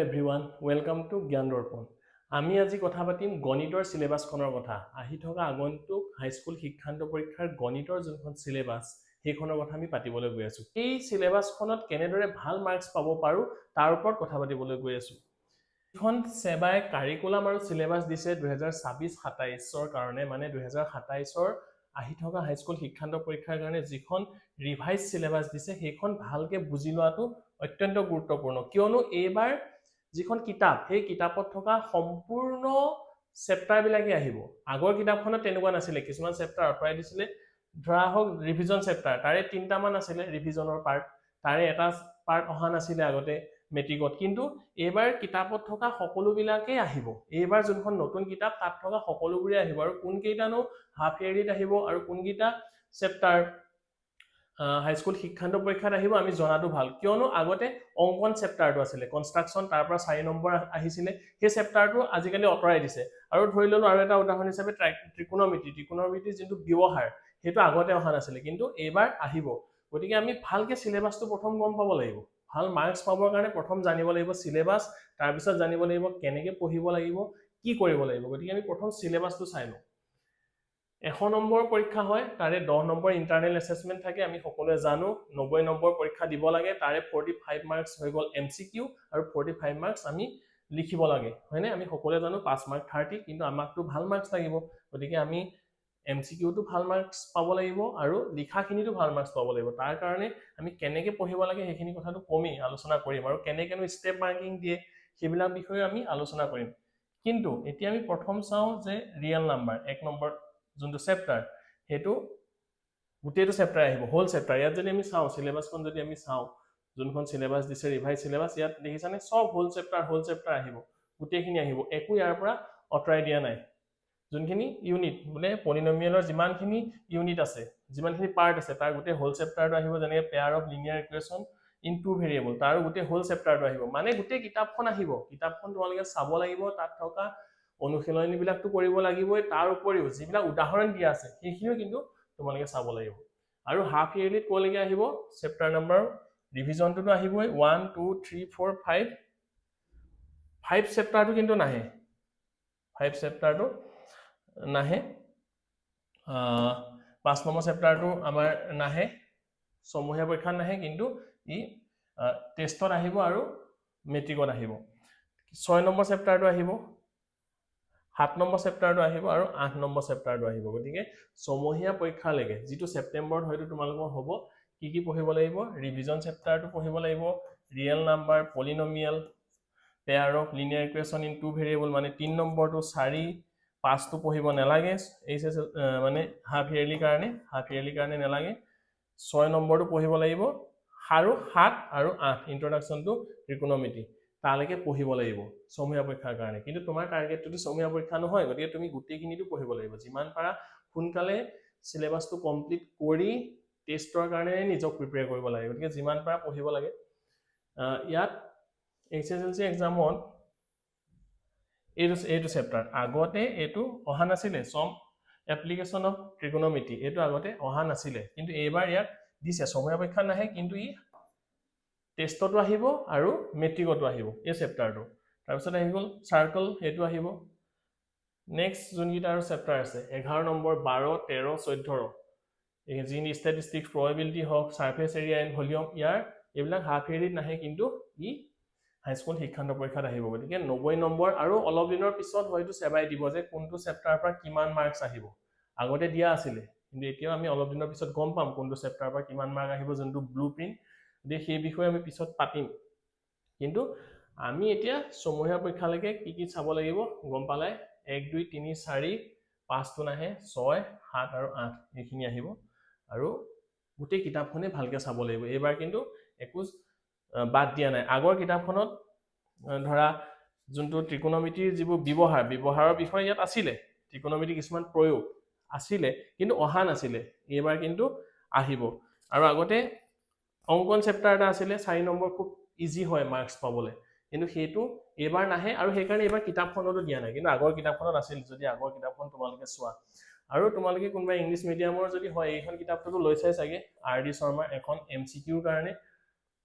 Everyone, welcome to জ্ঞান দৰ্পণ। আমি আজি কথা পাতিম গণিতৰ চিলেবাছখনৰ কথা। আহি থকা আগন্তুক হাইস্কুল শিক্ষান্ত পৰীক্ষাৰ গণিতৰ যোনখন চিলেবাছ সেইখনৰ কথা আমি পাতিবলৈ গৈ আছোঁ। এই চিলেবাছখনত কেনেদৰে ভাল মাৰ্কছ পাব পাৰোঁ তাৰ ওপৰত কথা পাতিবলৈ গৈ আছোঁ। এইখন সেবাই কাৰিকুলাম আৰু চিলেবাছ দিছে 2026-27ৰ কাৰণে, মানে 2027ৰ আহি থকা হাইস্কুল শিক্ষান্ত পৰীক্ষাৰ কাৰণে যিখন ৰিভাইজ চিলেবাছ দিছে সেইখন ভালকে বুজি লোৱাটো অত্যন্ত গুৰুত্বপূৰ্ণ, কিয়নো এইবাৰ যিখন কিতাপ সেই কিতাপত থকা সম্পূৰ্ণ চেপ্টাৰবিলাকে আহিব। আগৰ কিতাপখনত তেনেকুৱা নাছিলে, কিছুমান চেপ্টাৰ আঁতৰাই দিছিলে। ধৰা হওক ৰিভিজন চেপ্টাৰ, তাৰে 3টামান আছিলে ৰিভিজনৰ পাৰ্ট, তাৰে এটা পাৰ্ট অহা নাছিলে আগতে মেট্ৰিকত, কিন্তু এইবাৰ কিতাপত থকা সকলোবিলাকেই আহিব। এইবাৰ যোনখন নতুন কিতাপ তাত থকা সকলোবোৰে আহিব, আৰু কোনকেইটানো হাফ ইয়াৰলিত আহিব আৰু কোনকেইটা চেপ্টাৰ হাইস্কুল শিক্ষান্ত পৰীক্ষাত আহিব আমি জনাটো ভাল, কিয়নো আগতে অংকন চেপ্টাৰটো আছিলে, কনষ্ট্ৰাকশ্যন, তাৰ পৰা 4 নম্বৰ আহিছিলে, সেই চেপ্টাৰটো আজিকালি আঁতৰাই দিছে। আৰু ধৰি ললো আৰু এটা উদাহৰণ হিচাপে ত্ৰিকোণমিতি যোনটো ব্যৱহাৰ, সেইটো আগতে অহা নাছিলে কিন্তু এইবাৰ আহিব। গতিকে আমি ভালকে চিলেবাছটো প্ৰথম গম পাব লাগিব। ভাল মাৰ্কছ পাবৰ কাৰণে প্ৰথম জানিব লাগিব চিলেবাছ, তাৰপিছত জানিব লাগিব কেনেকে পঢ়িব লাগিব, কি কৰিব লাগিব। গতিকে আমি প্ৰথম চিলেবাছটো চাই লওঁ। 100 নম্বৰ পৰীক্ষা হয়, তাৰে 10 নম্বৰ ইণ্টাৰনেল এছেছমেণ্ট থাকে, আমি সকলোৱে জানো। 90 নম্বৰ পৰীক্ষা দিব লাগে, তাৰে 45 মাৰ্কছ হৈ গ'ল MCQ আৰু 45 মাৰ্কছ আমি লিখিব লাগে, হয়নে? আমি সকলোৱে জানো 5 মাৰ্ক 30, কিন্তু আমাকতো ভাল মাৰ্কছ লাগিব। গতিকে আমি MCQটো ভাল মাৰ্কছ পাব লাগিব আৰু লিখাখিনিতো ভাল মাৰ্কছ পাব লাগিব। তাৰ কাৰণে আমি কেনেকে পঢ়িব লাগে সেইখিনি কথাটো কমেই আলোচনা কৰিম, আৰু কেনেকেনো ষ্টেপ মাৰ্কিং দিয়ে সেইবিলাক বিষয়ে আমি আলোচনা কৰিম। কিন্তু এতিয়া আমি প্ৰথম চাওঁ যে ৰিয়েল নাম্বাৰ 1 নম্বৰ যোনটো চেপ্টাৰ, সেইটো গোটেইটো চেপ্টাৰ আহিব, হোল চেপ্টাৰ। ইয়াত যদি আমি চাওঁ চিলেবাছখন, যদি আমি চাওঁ যোনখন চিলেবাছ দিছে ৰিভাইজ চিলেবাছ, ইয়াত দেখিছানে সব হোল চেপ্টাৰ আহিব, গোটেইখিনি আহিব, একো ইয়াৰ পৰা আঁতৰাই দিয়া নাই। যোনখিনি ইউনিট বোলে পলিনমিয়েলৰ যিমানখিনি ইউনিট আছে, যিমানখিনি পাৰ্ট আছে, তাৰ গোটেই হোল চেপ্টাৰটো আহিব। যেনেকৈ pair of linear equation in 2 variable, তাৰ গোটেই হোল চেপ্টাৰটো আহিব, মানে গোটেই কিতাপখন আহিব। কিতাপখন তোমালোকে চাব লাগিব, তাত থকা অনুশীলনীবিলাকতো কৰিব লাগিবই, তাৰ উপৰিও যিবিলাক উদাহৰণ দিয়া আছে সেইখিনিও কিন্তু তোমালোকে চাব লাগিব। আৰু হাফ ইয়াৰলিত ক'লৈকে আহিব, চেপ্টাৰ নম্বৰ ৰিভিজনটোতো আহিবই, 1 2 3 4 5 চেপ্টাৰটো কিন্তু নাহে, 5 চেপ্টাৰটো নাহে। 5 নম্বৰ চেপ্টাৰটো আমাৰ নাহে, সমূহীয়া পৰীক্ষাত নাহে, কিন্তু ই টেষ্টত আহিব আৰু মেট্ৰিকত আহিব। 6 নম্বৰ চেপ্টাৰটো আহিব, 7 নম্বৰ চেপ্টাৰটো আহিব আৰু 8 নম্বৰ চেপ্টাৰটো আহিব। গতিকে সমূহীয়া পৰীক্ষালৈকে যিটো ছেপ্টেম্বৰত হয়তো তোমালোকৰ হ'ব, কি পঢ়িব লাগিব? ৰিভিজন চেপ্টাৰটো পঢ়িব লাগিব, real number, polynomial, pair of linear equation in 2 variable, মানে 3 নম্বৰটো, 4, 5টো পঢ়িব নালাগে, মানে হাফ ইয়াৰলি কাৰণে নালাগে। 6 নম্বৰটো পঢ়িব লাগিব, আৰু 7 আৰু 8 ইন্ট্ৰডাকশ্যন টু ত্ৰিকোণমিতি তালৈকে পঢ়িব লাগিব সমূহীয়া পৰীক্ষাৰ কাৰণে। কিন্তু তোমাৰ টাৰ্গেটটো সমূহীয়া পৰীক্ষা নহয়, গতিকে তুমি গোটেইখিনিতো পঢ়িব লাগিব। যিমান পাৰা সোনকালে চিলেবাছটো কমপ্লিট কৰি টেষ্টৰ কাৰণে নিজক প্ৰিপেয়াৰ কৰিব লাগে, গতিকে যিমান পাৰা পঢ়িব লাগে। ইয়াত HSLC এক্সামত এইটো চেপ্টাৰ আগতে এইটো অহা নাছিলে, সম এপ্লিকেশ্যন অফ ত্ৰিকোণমিতি, এইটো আগতে অহা নাছিলে, কিন্তু এইবাৰ ইয়াত দিছে। সমূহীয়া পৰীক্ষা নাহে, কিন্তু ই টেষ্টতো আহিব আৰু মেট্ৰিকতো আহিব এই চেপ্টাৰটো। তাৰপিছত আহি গ'ল চাৰ্কল, সেইটো আহিব। নেক্সট যোনকেইটা আৰু চেপ্টাৰ আছে 11 নম্বৰ, 12, 13, 14, যি ষ্টেটিষ্টিক্স, প্ৰবেবিলিটি হওক, ছাৰ্ফেচ এৰিয়া এণ্ড ভলিউম, এইবিলাক হাফ ইয়াৰলিত নাহে, কিন্তু ই হাইস্কুল শিক্ষান্ত পৰীক্ষাত আহিব। গতিকে 90 নম্বৰ, আৰু অলপ দিনৰ পিছত হয়তো সেবাই দিব যে কোনটো চেপ্টাৰৰ পৰা কিমান মাৰ্কছ আহিব। আগতে দিয়া আছিলে, কিন্তু এতিয়াও আমি অলপ দিনৰ পিছত গম পাম কোনটো চেপ্টাৰৰ পৰা কিমান মাৰ্ক আহিব, যোনটো ব্লু প্ৰিণ্ট। গতিকে সেই বিষয়ে আমি পিছত পাতিম, কিন্তু আমি এতিয়া সমূহীয়া পৰীক্ষালৈকে কি চাব লাগিব গম পালে। 1 2 3 4, 5টো নাহে, 6 7 আৰু 8 এইখিনি আহিব, আৰু গোটেই কিতাপখনে ভালকে চাব লাগিব। এইবাৰ কিন্তু একো বাদ দিয়া নাই। আগৰ কিতাপখনত ধৰা যোনটো ত্ৰিকোণমিতিৰ যিবোৰ ব্যৱহাৰৰ বিষয়ে ইয়াত আছিলে, ত্ৰিকোণমিতিৰ কিছুমান প্ৰয়োগ আছিলে, কিন্তু অহা নাছিলে। এইবাৰ কিন্তু আহিব। আৰু আগতে অংকন চেপ্টাৰ এটা আছিলে, 4 নম্বৰ, খুব ইজি হয় মাৰ্কছ পাবলৈ, কিন্তু সেইটো এইবাৰ নাহে, আৰু সেইকাৰণে এইবাৰ কিতাপখনতো দিয়া নাই, কিন্তু আগৰ কিতাপখনত আছিল। যদি আগৰ কিতাপখন তোমালোকে চোৱা, আৰু তোমালোকে কোনোবা ইংলিছ মিডিয়ামৰ যদি হয়, এইখন কিতাপটোতো লৈছাই চাগে, RD শৰ্মাৰ এখন MCQৰ কাৰণে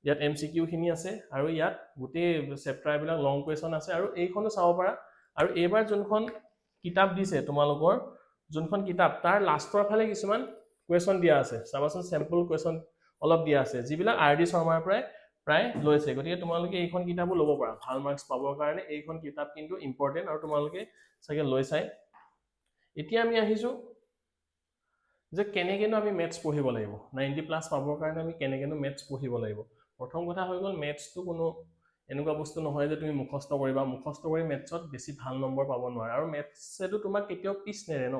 ইয়াত MCQ খিনি আছে আৰু ইয়াত গোটেই চেপ্টাৰ বিলাক লং কুৱেশ্যন আছে আৰু এইখনো চাব পাৰা আৰু এইবাৰ যোনখন কিতাপ দিছে তোমালোকৰ যোনখন কিতাপ তাৰ লাষ্টৰ ফালে কিছুমান কুৱেশ্যন দিয়া আছে চাবাচোন চেম্পল কুৱেশ্যন অলপ দিয়া আছে যিবিলাক RD শৰ্মাৰ প্ৰায় লৈছে গতিকে তোমালোকে এইখন কিতাপো ল'ব পাৰা ভাল মাৰ্কছ পাবৰ কাৰণে এইখন কিতাপ কিন্তু ইম্পৰ্টেণ্ট আৰু তোমালোকে চাগে লৈ চাই এতিয়া আমি আহিছো যে কেনেকেনো আমি মেথছ পঢ়িব লাগিব 90+ পাবৰ কাৰণে আমি কেনেকেনো মেথছ পঢ়িব লাগিব প্ৰথম কথা হৈ গ'ল মেথছটো কোনো এনেকুৱা বস্তু নহয় যে তুমি মুখস্থ কৰিবা মুখস্থ কৰি মেথছত বেছি ভাল নম্বৰ পাব নোৱাৰা আৰু মেথছেটো তোমাক কেতিয়াও পিছ নেৰে ন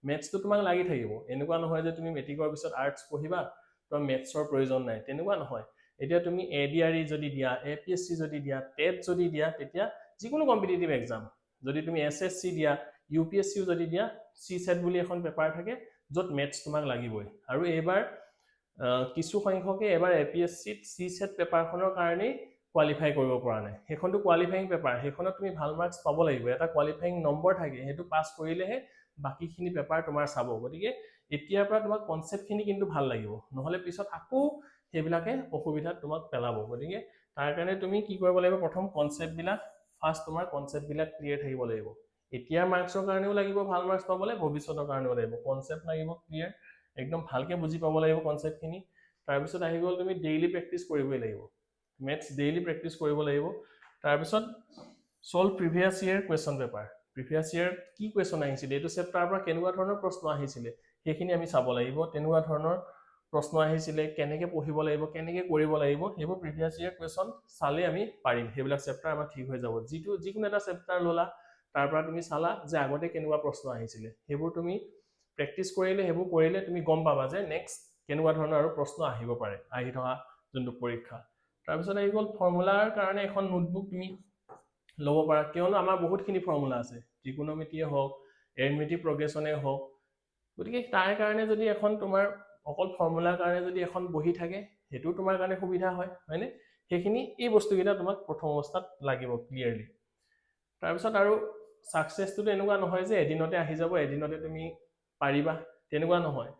মেথছটো তোমাক লাগি থাকিব এনেকুৱা নহয় যে তুমি মেট্ৰিকৰ পিছত আৰ্টছ পঢ়িবা তোমাৰ মেথছৰ প্ৰয়োজন নাই তেনেকুৱা নহয় এতিয়া তুমি ADRE যদি দিয়া APSC যদি দিয়া টেট যদি দিয়া তেতিয়া যিকোনো কম্পিটিটিভ এক্সাম যদি তুমি SSC দিয়া UPSC যদি দিয়া CSET বুলি এখন পেপাৰ থাকে য'ত মেথছ তোমাক লাগিবই আৰু এইবাৰ কিছু সংখ্যকে এবাৰ APSCত CSET পেপাৰখনৰ কাৰণেই কোৱালিফাই কৰিব পৰা নাই সেইখনটো কোৱালিফাইং পেপাৰ সেইখনত তুমি ভাল মাৰ্কছ পাব লাগিব এটা কোৱালিফাইং নম্বৰ থাকে সেইটো পাছ কৰিলেহে বাকিখিনি পেপাৰ তোমাৰ চাব গতিকে এতিয়াৰ পৰা তোমাক কনচেপ্টখিনি কিন্তু ভাল লাগিব নহলে পিছত আকৌ সেইবিলাকে অসুবিধাত তোমাক পেলাব গতিকে তাৰ কাৰণে তুমি কি কৰিব লাগিব প্ৰথম কনচেপ্টবিলাক ফাৰ্ষ্ট তোমাৰ কনচেপ্টবিলাক ক্লিয়াৰ থাকিব লাগিব এতিয়া মাৰ্কছৰ কাৰণেও লাগিব ভাল মাৰ্কছ পাবলৈ ভৱিষ্যতৰ কাৰণেও লাগিব কনচেপ্ট লাগিব ক্লিয়াৰ একদম ভালকে বুজি পাব লাগিব কনচেপ্টখিনি তাৰপিছত আহি গ'ল তুমি ডেইলি প্ৰেক্টিছ কৰিবই লাগিব মেথছ ডেইলি প্ৰেক্টিছ কৰিব লাগিব তাৰপিছত solve previous year question paper previous year কি কুৱেশ্যন আহিছিলে এইটো চেপ্টাৰৰ পৰা কেনেকুৱা ধৰণৰ প্ৰশ্ন আহিছিলে সেইখিনি আমি চাব লাগিব তেনেকুৱা ধৰণৰ প্ৰশ্ন আহিছিলে কেনেকৈ পঢ়িব লাগিব কেনেকৈ কৰিব লাগিব সেইবোৰ প্ৰিভিয়াছ ইয়েৰ কুৱেশ্যন চালে আমি পাৰিম সেইবিলাক চেপ্টাৰ আমাৰ ঠিক হৈ যাব যিকোনো এটা চেপ্টাৰ ল'লা তাৰ পৰা তুমি চালা যে আগতে কেনেকুৱা প্ৰশ্ন আহিছিলে সেইবোৰ তুমি প্ৰেক্টিছ কৰিলে সেইবোৰ কৰিলে তুমি গম পাবা যে নেক্সট কেনেকুৱা ধৰণৰ আৰু প্ৰশ্ন আহিব পাৰে আহি থকা যোনটো পৰীক্ষা তাৰপিছত আহি গ'ল ফৰ্মুলাৰ কাৰণে এখন নোটবুক তুমি ল'ব পাৰা কিয়নো আমাৰ বহুতখিনি ফৰ্মুলা আছে ত্ৰিকোণমিতিয়ে হওক এৰিথমেটিক প্ৰগ্ৰেশ্যনে হওক গতিকে তাৰ কাৰণে যদি এখন তোমাৰ অকল ফৰ্মুলাৰ কাৰণে যদি এখন বহি থাকে সেইটো তোমাৰ কাৰণে সুবিধা হয় হয়নে সেইখিনি এই বস্তুকেইটা তোমাক প্ৰথম অৱস্থাত লাগিব ক্লিয়াৰলি তাৰপিছত আৰু সাকসেছটো এনেকুৱা নহয় যে এদিনতে আহি যাব এদিনতে তুমি পাৰিবা তেনেকুৱা নহয়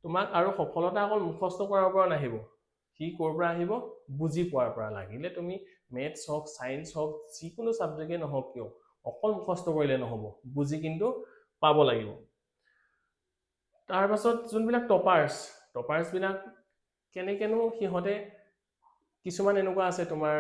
তোমাক আৰু সফলতা অকল মুখস্থ কৰাৰ পৰা নাহিব কি ক'ৰ পৰা আহিব বুজি পোৱাৰ পৰা লাগিলে তুমি মেথছ হওক সায়েন্স হওক যিকোনো সাবজেক্টে নহওক কিয় অকল মুখস্থ কৰিলে নহব বুজি কিন্তু পাব লাগিব তাৰপাছত যোনবিলাক টপাৰ্ছ বিলাক কেনেকেনো সিহঁতে কিছুমান এনেকুৱা আছে তোমাৰ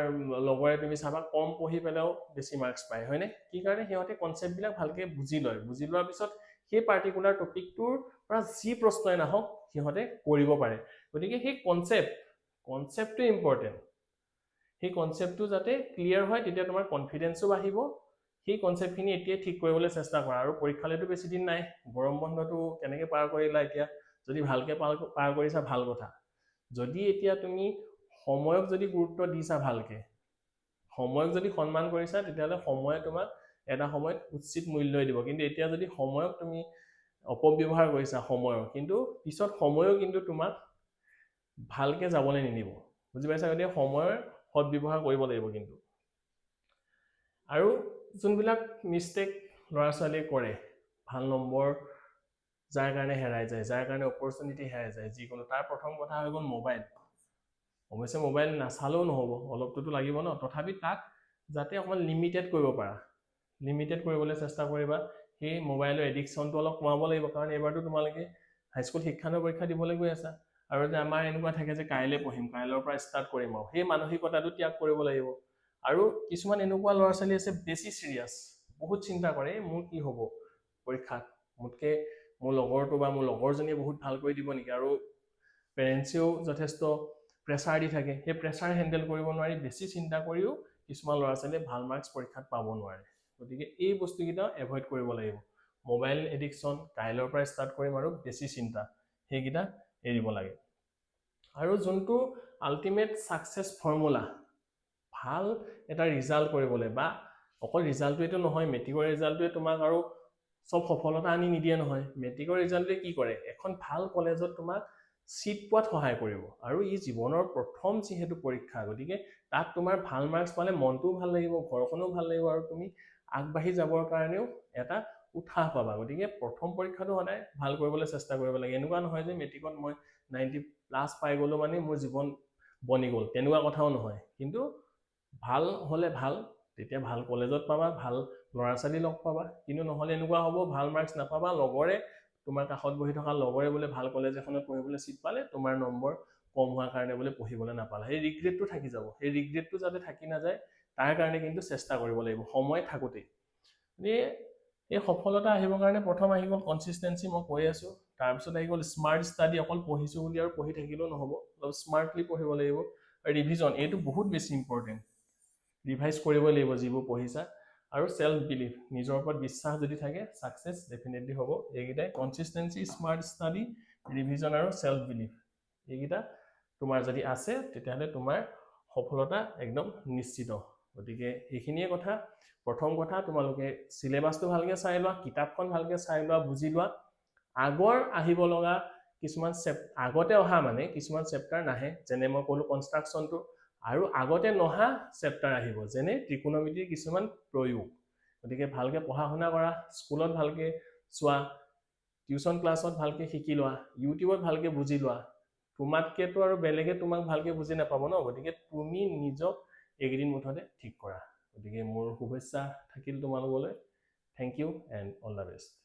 লগৰে তুমি চাবা কম পঢ়ি পেলাও বেছি মাৰ্কছ পায় হয়নে কি কাৰণে সিহঁতে কনচেপ্টবিলাক ভালকে বুজি লোৱাৰ পিছত সেই পাৰ্টিকুলাৰ টপিকটোৰ পৰা যি প্ৰশ্নই নাহক সিহঁতে কৰিব পাৰে গতিকে সেই কনচেপ্টটো ইম্পৰ্টেণ্ট সেই কনচেপ্টটো যাতে ক্লিয়াৰ হয় তেতিয়া তোমাৰ কনফিডেন্সো বাঢ়িব সেই কনচেপ্টখিনি এতিয়া ঠিক কৰিবলৈ চেষ্টা কৰা আৰু পৰীক্ষালৈতো বেছি দিন নাই গৰম বন্ধটো কেনেকৈ পাৰ কৰিলা এতিয়া যদি ভালকে পাৰ কৰিছা ভাল কথা যদি এতিয়া তুমি সময়ক যদি গুৰুত্ব দিছা ভালকে সময়ক যদি সন্মান কৰিছা তেতিয়াহ'লে সময়ে তোমাক এটা সময়ত উচিত মূল্যই দিব কিন্তু এতিয়া যদি সময়ক তুমি অপব্যৱহাৰ কৰিছা সময়ৰ কিন্তু পিছত সময়ও কিন্তু তোমাক ভালকে যাবলৈ নিদিব বুজি পাইছা গতিকে সময়ৰ সদ্ব্যৱহাৰ কৰিব লাগিব কিন্তু আৰু যোনবিলাক মিষ্টেক ল'ৰা ছোৱালীয়ে কৰে ভাল নম্বৰ যাৰ কাৰণে হেৰাই যায় যাৰ কাৰণে অপৰচুনিটি হেৰাই যায় যিকোনো তাৰ প্ৰথম কথা হৈ গ'ল মোবাইল অৱশ্যে মোবাইল নাচালেও নহ'ব অলপটোতো লাগিব ন তথাপি তাক যাতে অকমান লিমিটেড কৰিব পাৰা লিমিটেড কৰিবলৈ চেষ্টা কৰিবা সেই মোবাইলৰ এডিকশ্যনটো অলপ কমাব লাগিব কাৰণ এবাৰতো তোমালোকে হাইস্কুল শিক্ষান্ত পৰীক্ষা দিবলৈ গৈ আছা আৰু যে আমাৰ এনেকুৱা থাকে যে কাইলৈ পঢ়িম কাইলৈৰ পৰা ষ্টাৰ্ট কৰিম আৰু সেই মানসিকতাটো ত্যাগ কৰিব লাগিব আৰু কিছুমান এনেকুৱা ল'ৰা ছোৱালী আছে বেছি চিৰিয়াছ বহুত চিন্তা কৰে মোৰ কি হ'ব পৰীক্ষাত মোতকে মোৰ লগৰটো বা মোৰ লগৰজনীয়ে বহুত ভালকৈ দিব নেকি আৰু পেৰেণ্টছেও যথেষ্ট প্ৰেছাৰ দি থাকে সেই প্ৰেছাৰ হেণ্ডেল কৰিব নোৱাৰি বেছি চিন্তা কৰিও কিছুমান ল'ৰা ছোৱালীয়ে ভাল মাৰ্কছ পৰীক্ষাত পাব নোৱাৰে গতিকে এই বস্তুকেইটা এভইড কৰিব লাগিব মোবাইল এডিকশ্যন কাইলৈৰ পৰা ষ্টাৰ্ট কৰিম আৰু বেছি চিন্তা সেইকেইটা এৰিব লাগে আৰু যোনটো আল্টিমেট সাকসেছ ফৰ্মুলা ভাল এটা ৰিজাল্ট কৰিবলৈ বা অকল ৰিজাল্টটোৱেতো নহয় মেট্ৰিকৰ ৰিজাল্টটোৱে তোমাক আৰু সব সফলতা আনি নিদিয়ে নহয় মেট্ৰিকৰ ৰিজাল্টটোৱে কি কৰে এখন ভাল কলেজত তোমাক সিট পোৱাত সহায় কৰিব আৰু ই জীৱনৰ প্ৰথম যিহেতু পৰীক্ষা গতিকে তাত তোমাৰ ভাল মাৰ্কছ পালে মনটোও ভাল লাগিব ঘৰখনো ভাল লাগিব আৰু তুমি আগবাঢ়ি যাবৰ কাৰণেও এটা উৎসাহ পাবা গতিকে প্ৰথম পৰীক্ষাটো সদায় ভাল কৰিবলৈ চেষ্টা কৰিব লাগে এনেকুৱা নহয় যে মেট্ৰিকত মই 90+ পাই গ'লো মানে মোৰ জীৱন বনি গ'ল, তেনেকুৱা কথাও নহয়। কিন্তু ভাল হ'লে ভাল, তেতিয়া ভাল কলেজত পাবা, ভাল ল'ৰা ছোৱালী লগ পাবা। কিন্তু নহ'লে এনেকুৱা হ'ব, ভাল মাৰ্কছ নাপাবা, লগৰে তোমাৰ কাষত বহি থকা লগৰে বোলে ভাল কলেজ এখনত পঢ়িবলৈ চিট পালে, তোমাৰ নম্বৰ কম হোৱাৰ কাৰণে বোলে পঢ়িবলৈ নাপালা। সেই ৰিগ্ৰেটটো থাকি যাব। সেই ৰিগ্ৰেটটো যাতে থাকি নাযায় তাৰ কাৰণে কিন্তু চেষ্টা কৰিব লাগিব সময় থাকোঁতেই। এই সফলতা আহিবৰ কাৰণে প্ৰথম আহি গ'ল কনচিষ্টেঞ্চি, মই কৈ আছোঁ। তাৰপিছত আহি গ'ল স্মাৰ্ট ষ্টাডি। অকল পঢ়িছোঁ বুলি আৰু পঢ়ি থাকিলেও নহ'ব, অলপ স্মাৰ্টলি পঢ়িব লাগিব। ৰিভিজন, এইটো বহুত বেছি ইম্পৰ্টেণ্ট। ৰিভাইজ কৰিব লাগিব যিবোৰ পঢ়িছা। আৰু চেল্ফ বিলিভ, নিজৰ ওপৰত বিশ্বাস যদি থাকে, ছাকচেছ ডেফিনেটলি হ'ব। এইকেইটাই কনচিষ্টেঞ্চি, স্মাৰ্ট ষ্টাডি, ৰিভিজন আৰু চেল্ফ বিলিভ, এইকেইটা তোমাৰ যদি আছে তেতিয়াহ'লে তোমাৰ সফলতা একদম নিশ্চিত। গতিকে এইখিনিয়ে কথা। প্ৰথম কথা, তোমালোকে চিলেবাছটো ভালকৈ চাই লোৱা, কিতাপখন ভালকৈ চাই লোৱা, বুজি লোৱা। আগৰ আহিব লগা কিছুমান আগতে অহা মানে কিছুমান চেপ্টাৰ নাহে, যেনে মই ক'লোঁ কনষ্ট্ৰাকশ্যনটো, আৰু আগতে নহা চেপ্টাৰ আহিব, যেনে ত্ৰিকোণমিতিৰ কিছুমান প্ৰয়োগ। গতিকে ভালকৈ পঢ়া শুনা কৰা, স্কুলত ভালকৈ চোৱা, টিউশ্যন ক্লাছত ভালকৈ শিকি লোৱা, ইউটিউবত ভালকৈ বুজি লোৱা। তোমাতকেতো আৰু বেলেগে তোমাক ভালকৈ বুজি নাপাব ন। গতিকে তুমি নিজক এইকেইদিন মুঠতে ঠিক কৰা। গতিকে মোৰ শুভেচ্ছা থাকিল তোমালোকলৈ। Thank you and all the best.